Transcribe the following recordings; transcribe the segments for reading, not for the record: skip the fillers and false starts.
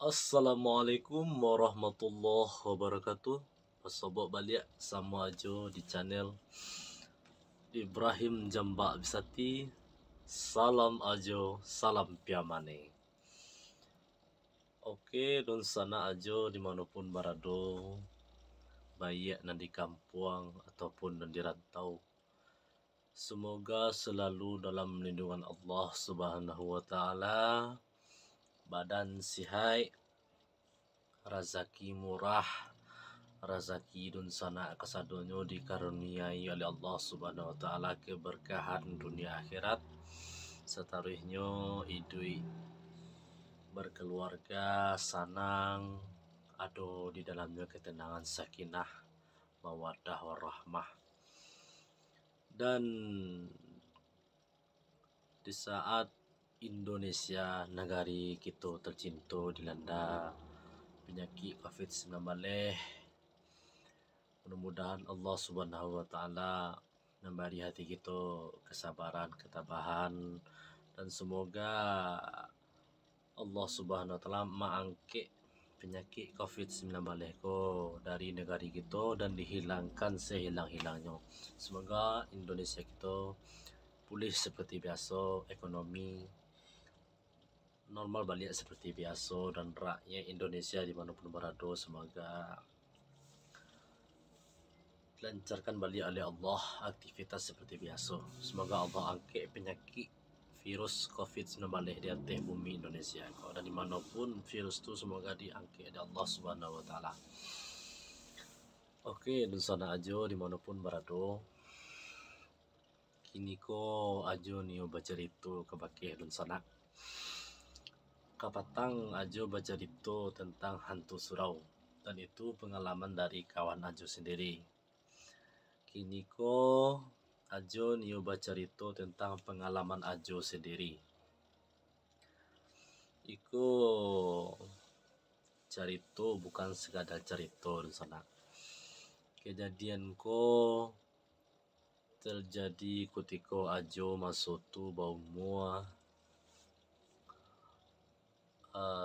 Assalamualaikum warahmatullahi wabarakatuh. Pasobok balik sama ajo di channel Ibrahim Jamba Bisati. Salam ajo, salam piamane. Oke, don sana ajo dimanapun barado, baik di kampung ataupun di rantau. Semoga selalu dalam lindungan Allah Subhanahu wa taala, badan sehat, rezeki murah, rezeki dun sana kasadonyo dikaruniai oleh Allah Subhanahu wa taala keberkahan dunia akhirat, setaruhnyo idui berkeluarga sanang, ado di dalamnya ketenangan, sakinah, mawaddah warahmah. Dan di saat Indonesia negari kita tercinta dilanda penyakit COVID-19, mudah-mudahan Allah Subhanahu wa taala memberi hati kita kesabaran, ketabahan, dan semoga Allah Subhanahu wa taala mengangkat penyakit COVID-19 ko dari negara kita dan dihilangkan sehilang-hilangnya. Semoga Indonesia kita pulih seperti biasa, ekonomi normal balik seperti biasa, dan rakyat Indonesia dimanapun berada semoga lancarkan balik oleh Allah aktivitas seperti biasa. Semoga Allah angkat penyakit virus COVID-19 di atas bumi Indonesia dan dimanapun virus itu semoga diangkat oleh Allah Subhanahu wa taala. Oke, dan sana ajo dimanapun berada, kini ko ajo niyo bercerita ke bakih dan sana kapatang ajo bercerita tentang hantu surau, dan itu pengalaman dari kawan ajo sendiri. Kini ko ajo niyo bercerita tentang pengalaman ajo sendiri. Iko cerita bukan sekadar cerita di sana. Kejadian ko terjadi ketika ajo masuk tu berumur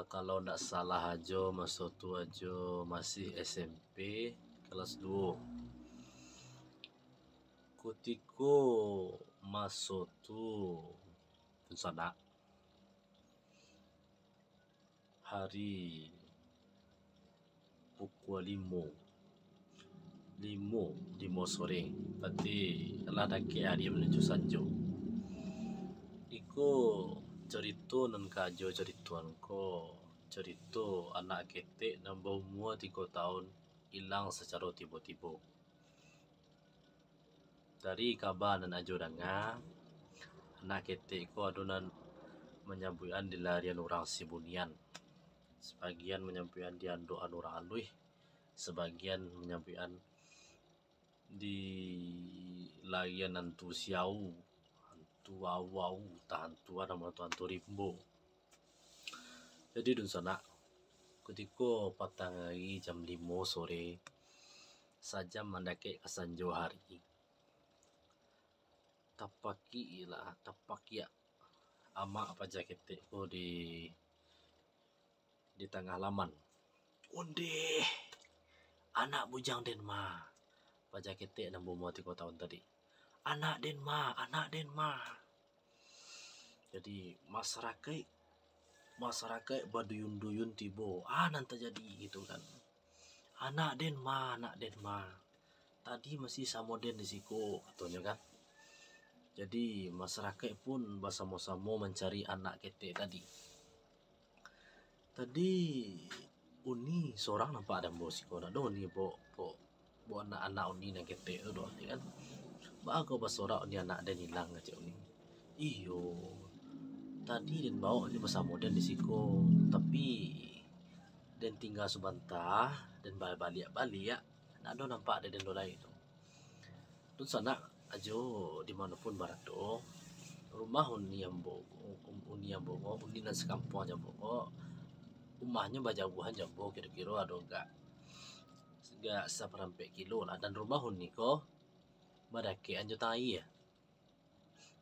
kalau tidak salah ajo masuk tu ajo masih SMP kelas 2. Ketika masuk tu sana hari pukul 5 sore, berarti telah daki hari menuju sanjo. Iko cerita nan kajo cerituan ko cerita anak ketek yang berumur 3 tahun hilang secara tiba-tiba. Dari kabar nan ajo dengar, anak ketek ko adunan menyambuian di larian orang Sibunian. Sebagian menyambuian di andoan orang Alui, sebagian menyambuian di larian hantu siau, hantu awau, hantu nama hantu rimbo. Jadi dun sana ketika patang hari jam 5 sore saja mendaki kesanjo hari, tapaki ya ama apa jaketek ko di tengah laman. Unde anak bujang Denma pajak ketek 63 tahun tadi. Anak Denma. Jadi masyarakat berduyun-duyun tibo. Nanti jadi gitu kan. Anak Denma. Tadi masih samoden di siku katanya kan. Jadi masyarakat pun bersama-sama mencari anak ketek tadi. Tadi uni seorang nampak ada bosiko nak do ni bo anak uni nang ketek tu doh kan. Bago basorak uni anak dan hilang aja uni. Iyo. Tadi dan bawa dia bersama dan di siko, tapi dan tinggal sebentar dan balik ya. Nak do nampak ada dan dolai tu. Tu sana ajo dimanapun barado, rumah uni yang bogo, uni nan sekampung aja bogo. Rumahnya berjauhan jauh kira-kira ada enggak seperempat kilo lah, dan rumah uni ko badake anjo tai ya.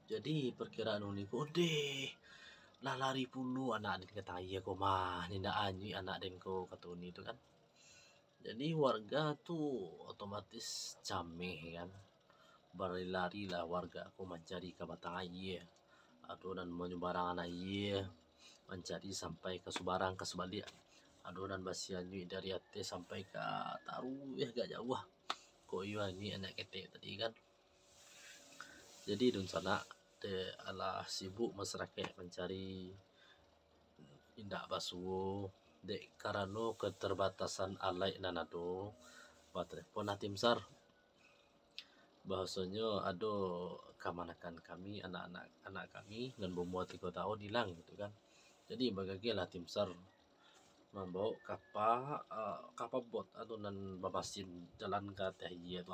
Jadi perkiraan uni ko deh lah lari pulu anak den kata iya ko mah nindak anyi anak den ko kata Uni itu kan. Jadi warga tuh otomatis cameh kan, berlari-lari lah warga aku mencari ke batang air adonan menyebarangan air, mencari sampai ke Subarang ke sebalik adonan basianyu dari ate sampai ke taruh ya gak jauh lah kok iya ini anak ketek tadi kan. Jadi dun sana de ala sibuk masyarakat mencari indak basuh dek karena keterbatasan alai nanado telepon tim sar bahasanya ada kemanakan kami anak kami dan berumur 3 tahun hilang gitu kan. Jadi bagaimana tim sar membawa kapal bot adonan babasin jalan ke THI itu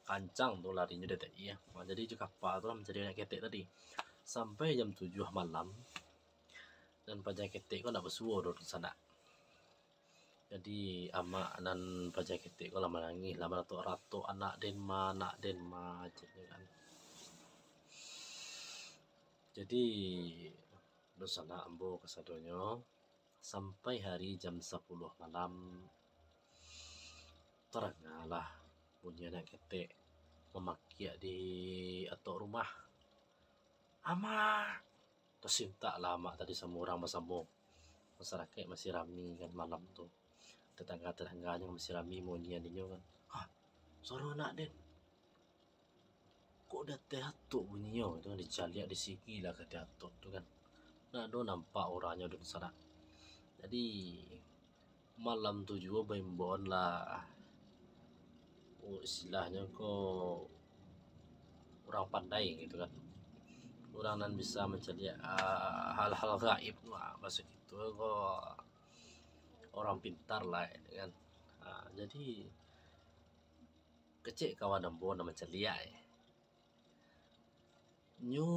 kancang tuh larinya dari THI ya. Nah, jadi itu kapal tuh mencari anak ketek tadi sampai jam 7 malam dan pajak ketek kok nak bersuara dari sana. Jadi ama nan pajak ketek kok lama nangis lama rato anak denma gitu kan. Jadi di sana ambo kesadonyo sampai hari jam 10 malam terengalah bunyi anak ketek memaki di atau rumah ama tersintak lama tadi sama orang bersama masyarakat masih rami kan malam tuh tetangga-tetangganya masih rami mau niannya kan suara anak den kok udah teatuk bunyinya itu kan dicari di sini lah ke teatuk tuh kan. Nah do nampak orangnya di sana. Jadi malam tuh juga bembon lah istilahnya kok orang pandai gitu kan, orang nan bisa mencari hal-hal gaib maksud itu kok orang pintar lah ya kan. Jadi kecil kawan ambo nama celia nyu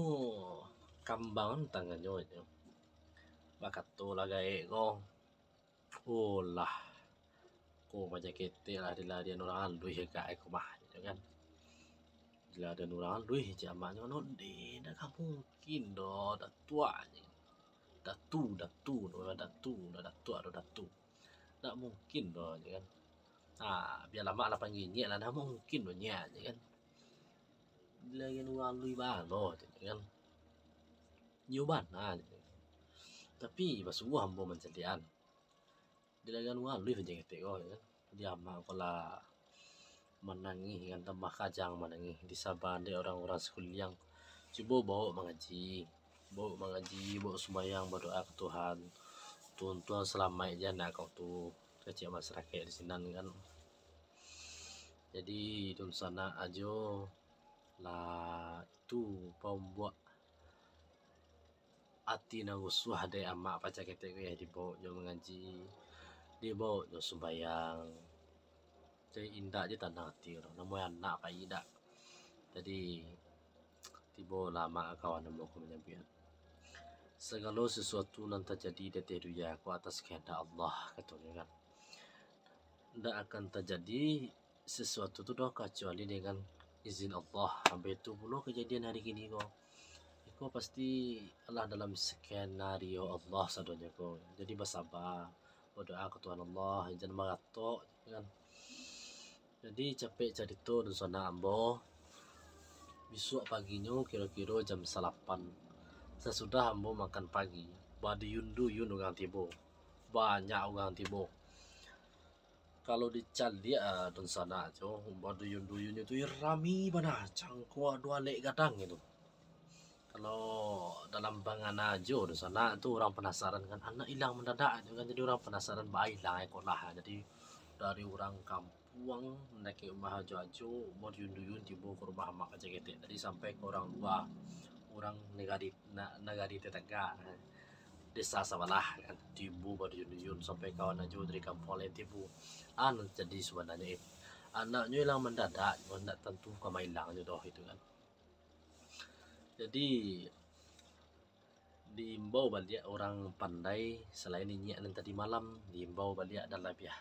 kambangan tangannya nyu bakat tu lah gae ko lah ko macam kete lah dilarian orang alui gae ko mah gitu kan. Dilarian orang alui jamaknya no de dah mungkin do dah tua datu tak mungkin do kan. Biar lama lah panggilnya lah dah mungkin do nya kan. Dilarian orang alui balo kan. Nyuban tapi basuh ambo mencelian dilarian orang alui aja kete ko kan. Dia mah kalau menangi kan tambah kajang menangi di Sabah ada orang-orang sekuliang coba bawa sembahyang berdoa ke Tuhan Tuhan selamat aja nak kau tuh kecil masyarakat di sini kan. Jadi di sana aja lah itu pembuat hati nagusuh ada amak pacar kita ya dibawa jo mengaji dibawa jo sembahyang jadi indah aja tanah hati orang namanya anak apa indah. Jadi tiba lama kawan mau menyampaikan segala sesuatu yang terjadi di dunia aku atas kehendak Allah katanya kan. Tidak akan terjadi sesuatu itu doa kecuali dengan izin Allah. Sampai itu pula kejadian hari ini kok. Itu pasti Allah dalam skenario Allah sadonya kok. Jadi bersabar, berdoa ke Tuhan Allah, jangan meratok kan. Jadi capek cari itu dan sana ambo. Besok paginya kira-kira jam 8 sesudah ambo makan pagi badu yun orang tibo banyak orang tibo kalau dicari dan sana aja badu yun itu rami mana cangkua dua lek gadang itu. Kalau dalam bangan aja di sana tuh orang penasaran kan anak hilang mendadak kan, jadi orang penasaran baik hilang lah. Jadi dari orang kampung naik rumah aja mau yun tiba ke rumah mak aja gitu. Jadi sampai ke orang luar orang negari tetangga desa sebelah kan tibu baru yun sampai kawan aja dari kampung lain tibu jadi sebenarnya anaknya hilang mendadak tidak tentu kama hilang aja doh itu kan. Jadi diimbau balik orang pandai selain ini nanti malam diimbau balik adalah lebih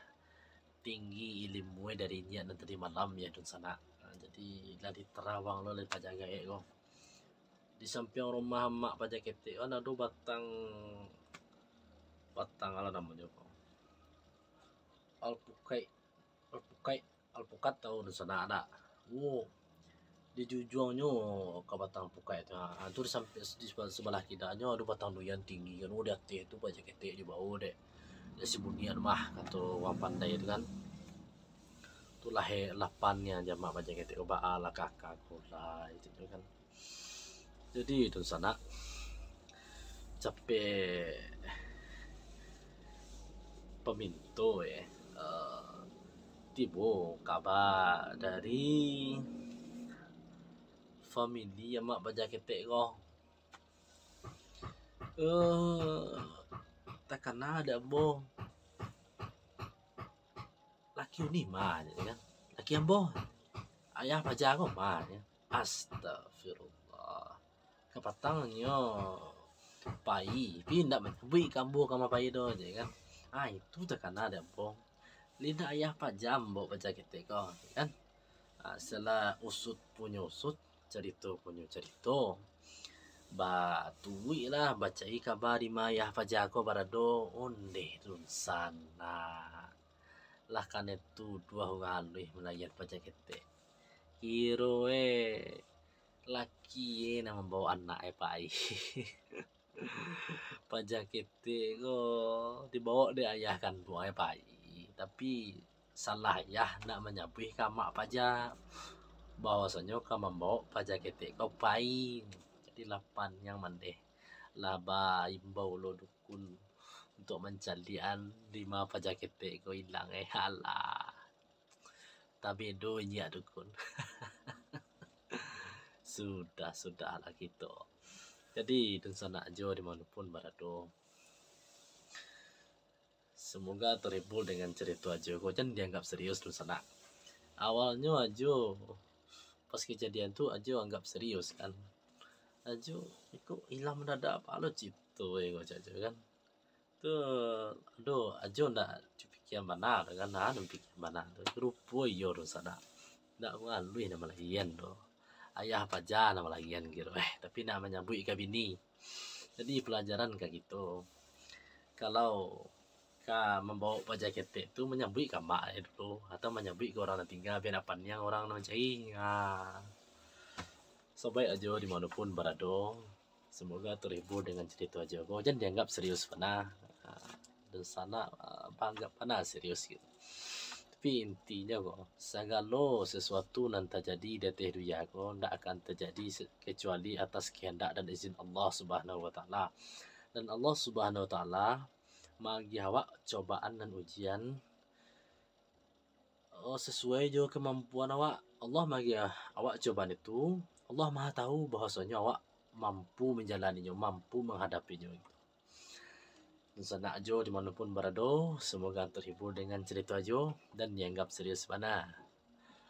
tinggi ilmu dari ini nanti malam ya di sana. Jadi lagi terawang lo lepas jaga kok Di samping rumah mak pajak ketek kan ada batang batang apa namanya apa? Alpukai, alpukai, alpukat tahu di sana ada. Wow, di jujurnya ke batang alpukai itu. Nah, itu di samping di sebelah kitanya ada batang durian tinggi kan. Udah teh itu pajak ketek di bawah deh. Di sembunyian mah kata orang pandai itu kan. Itulah lapannya jamaah pajak ketek oba ala kakak lah itu kan. Jadi itu sana capek peminto ya. Tibo kabar dari family yang mak baca ketek ko. Tak kena ada bo. Laki ni mah kan. Laki yang bo. Ayah baca ko mah ya. Astagfirullah. Kepatangnya pai, pindah mencuri kambu kama pai do je kan. Itu tak kena ada bo. Lidah ayah pajam bo baca ketek ko kan. Setelah usut punya usut, cerita punya cerita. Batui lah bacai kabar di maya pajako barado onde dun sana. Lah kan itu dua ngalih melayat pajak kete. Hero laki nama bawa anak pai. Pajak kete go dibawa de ayah kan tua pai. Tapi salah ya nak menyabih kamak pajak. Bahwasanya kamu membawa pajak ketek kau pain jadi 8 yang mandeh laba imbau lo dukun untuk mencalian 5 pajak ketek kau hilang halah tapi donya dukun. sudah lah gitu. Jadi dan sana aja dimanapun berada, semoga terhibur dengan cerita aja kau jangan dianggap serius dulu sana. Awalnya aja pas kejadian tuh aja anggap serius kan, aja ikut hilang mendadak apa lo cito kau aja kan tuh. Aduh aja ndak pikiran mana dengan pikiran mana tuh rupo iyo do sana ndak ngalui nama lagian do ayah paja nama lagian gitu tapi namanya bu ika bini. Jadi pelajaran kayak gitu, kalau membawa pajak ketek itu menyambui ke mak dulu atau menyambui ke orang yang tinggal biar apanya orang mencari. Sobat aja dimanapun berada, semoga terhibur dengan cerita aja kau jangan dianggap serius pernah dan sana anggap pernah serius gitu. Tapi intinya kok segala sesuatu nanti terjadi di atas dunia kok tidak akan terjadi kecuali atas kehendak dan izin Allah Subhanahu Wa Taala. Dan Allah Subhanahu Wa Taala bagi awak cobaan dan ujian sesuai juga kemampuan awak. Allah bagi awak cobaan itu, Allah Maha tahu bahwasanya awak mampu menjalaninya, mampu menghadapinya gitu. Dan sana aja dimanapun berada, semoga terhibur dengan cerita aja dan dianggap serius mana.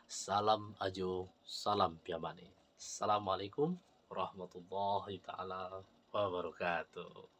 Salam ajo, salam piamane. Assalamualaikum warahmatullahi taala wabarakatuh.